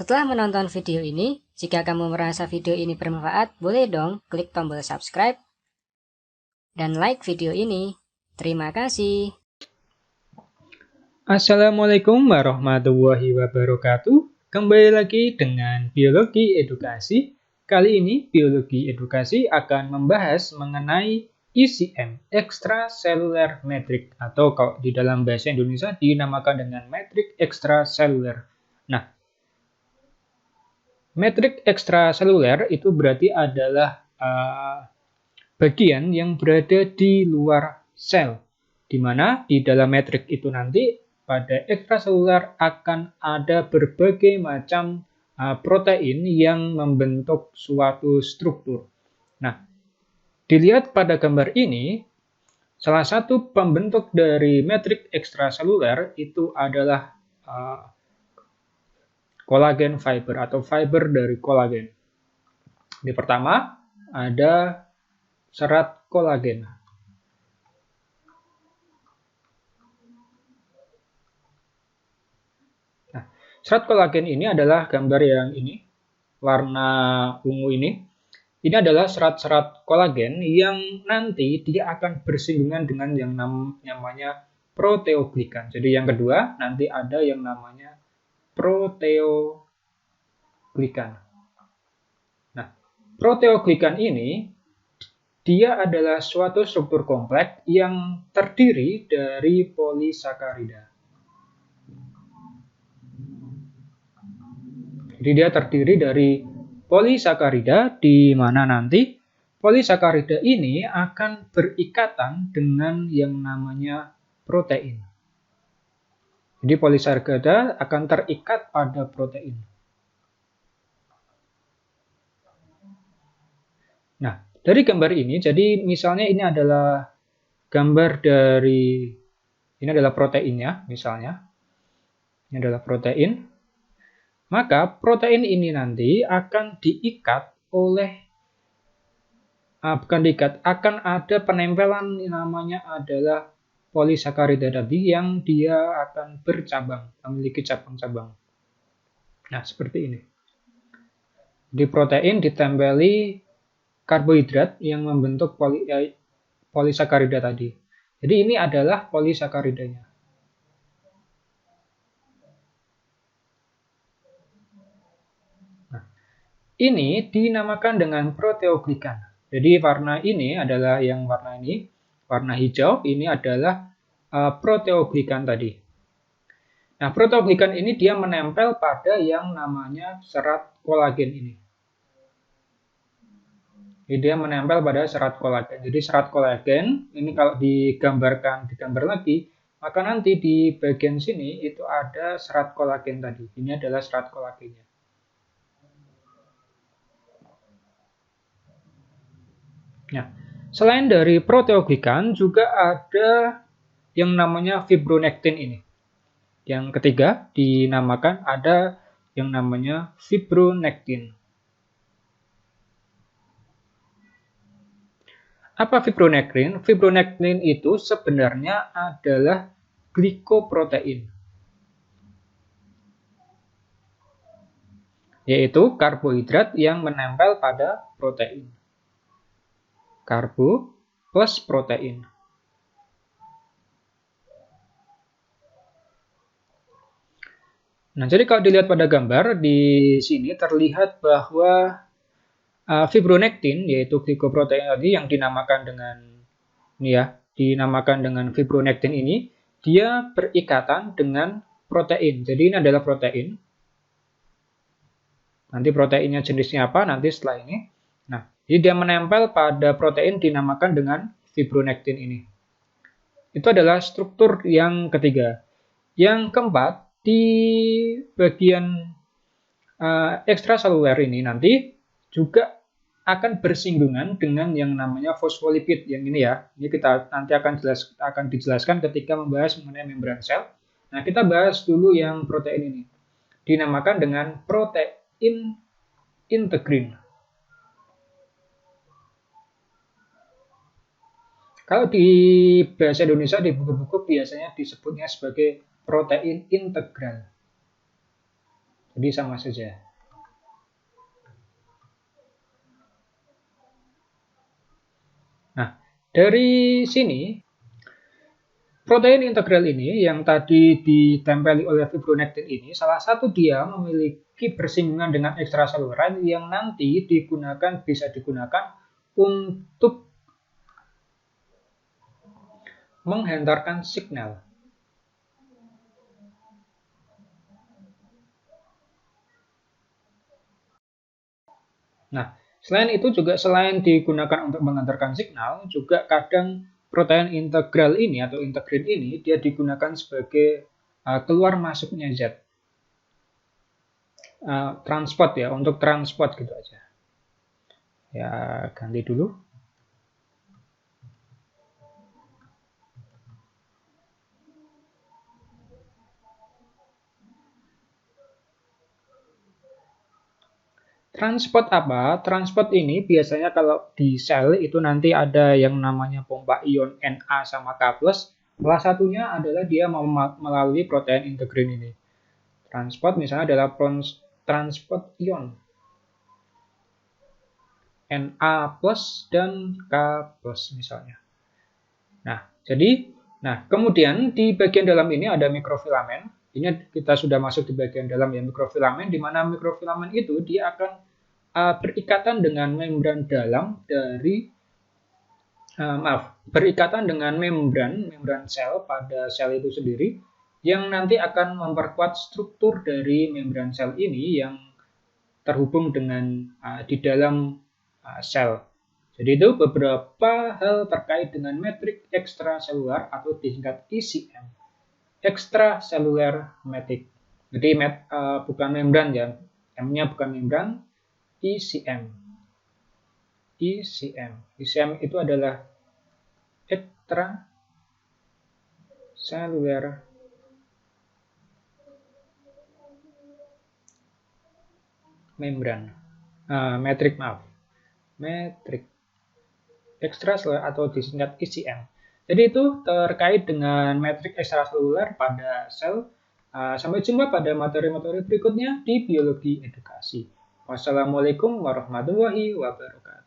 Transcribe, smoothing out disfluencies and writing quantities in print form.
Setelah menonton video ini, jika kamu merasa video ini bermanfaat, boleh dong klik tombol subscribe dan like video ini. Terima kasih. Assalamualaikum warahmatullahi wabarakatuh. Kembali lagi dengan Biologi Edukasi. Kali ini Biologi Edukasi akan membahas mengenai ECM, Extracellular Matrix, atau kalau di dalam bahasa Indonesia dinamakan dengan matrix extracellular. Nah, matrix extracellular itu berarti adalah bagian yang berada di luar sel, di mana di dalam matrix itu nanti pada ekstraseluler akan ada berbagai macam protein yang membentuk suatu struktur. Nah, dilihat pada gambar ini, salah satu pembentuk dari matrix ekstraseluler itu adalah kolagen fiber atau fiber dari kolagen. Di pertama ada serat kolagen. Serat kolagen ini adalah gambar yang ini, warna ungu ini. Ini adalah serat-serat kolagen yang nanti dia akan bersinggungan dengan yang namanya proteoglikan. Jadi yang kedua nanti ada yang namanya proteoglikan. Nah, proteoglikan ini dia adalah suatu struktur kompleks yang terdiri dari polisakarida. Jadi dia terdiri dari polisakarida, di mana nanti polisakarida ini akan berikatan dengan yang namanya protein. Jadi polisakarida akan terikat pada protein. Nah, dari gambar ini, jadi misalnya ini adalah gambar dari, ini adalah proteinnya, misalnya. Ini adalah protein. Maka protein ini nanti akan diikat oleh, akan ada penempelan namanya adalah polisakarida tadi yang dia akan bercabang, memiliki cabang-cabang. Nah, seperti ini. Di protein ditempeli karbohidrat yang membentuk polisakarida tadi. Jadi ini adalah polisakaridanya. Ini dinamakan dengan proteoglikan. Jadi warna ini adalah yang warna ini, warna hijau ini adalah proteoglikan tadi. Nah, proteoglikan ini dia menempel pada yang namanya serat kolagen ini. Jadi dia menempel pada serat kolagen. Jadi serat kolagen ini kalau digambar lagi, maka nanti di bagian sini itu ada serat kolagen tadi. Ini adalah serat kolagennya. Nah, selain dari proteoglikan juga ada yang namanya fibronektin ini. Yang ketiga dinamakan ada yang namanya fibronektin. Apa fibronektin? Fibronektin itu sebenarnya adalah glikoprotein, yaitu karbohidrat yang menempel pada protein. Karbo plus protein. Nah, jadi kalau dilihat pada gambar di sini terlihat bahwa fibronektin yaitu glikoprotein tadi yang dinamakan dengan ini ya, dinamakan dengan fibronektin ini, dia berikatan dengan protein. Jadi ini adalah protein. Nanti proteinnya jenisnya apa nanti setelah ini. Nah, jadi dia menempel pada protein dinamakan dengan fibronektin ini. Itu adalah struktur yang ketiga. Yang keempat, di bagian ekstraseluler ini nanti juga akan bersinggungan dengan yang namanya fosfolipid yang ini ya. Ini kita nanti akan dijelaskan ketika membahas mengenai membran sel. Nah, kita bahas dulu yang protein ini. Dinamakan dengan protein integrin. Kalau di bahasa Indonesia di buku-buku biasanya disebutnya sebagai protein integral. Jadi sama saja. Nah, dari sini protein integral ini yang tadi ditempeli oleh fibronectin ini, salah satu dia memiliki bersinggungan dengan ekstraseluler yang nanti bisa digunakan untuk menghantarkan signal. Nah, selain itu juga selain digunakan untuk menghantarkan signal, juga kadang protein integral ini atau integrin ini dia digunakan sebagai keluar masuknya zat. Transport ya, untuk transport gitu aja. Ya, ganti dulu. Transport apa? Transport ini biasanya kalau di sel itu nanti ada yang namanya pompa ion Na sama K+. Salah satunya adalah dia melalui protein integrin ini. Transport misalnya adalah transport ion Na+ dan K+ misalnya. Nah, kemudian di bagian dalam ini ada mikrofilamen. Ini kita sudah masuk di bagian dalam ya, mikrofilamen, di mana mikrofilamen itu dia akan berikatan dengan membran dalam dari berikatan dengan membran sel pada sel itu sendiri yang nanti akan memperkuat struktur dari membran sel ini yang terhubung dengan di dalam sel. Jadi itu beberapa hal terkait dengan metrik ekstraseluler atau disingkat ECM. Extracellular matrix. Jadi bukan membran ya. M-nya bukan membran, ECM. ECM itu adalah extracellular membran. Metrik ekstraseluler atau disingkat ECM. Jadi itu terkait dengan metrik ekstraseluler pada sel. Sampai jumpa pada materi-materi berikutnya di Biologi Edukasi. Wassalamualaikum warahmatullahi wabarakatuh.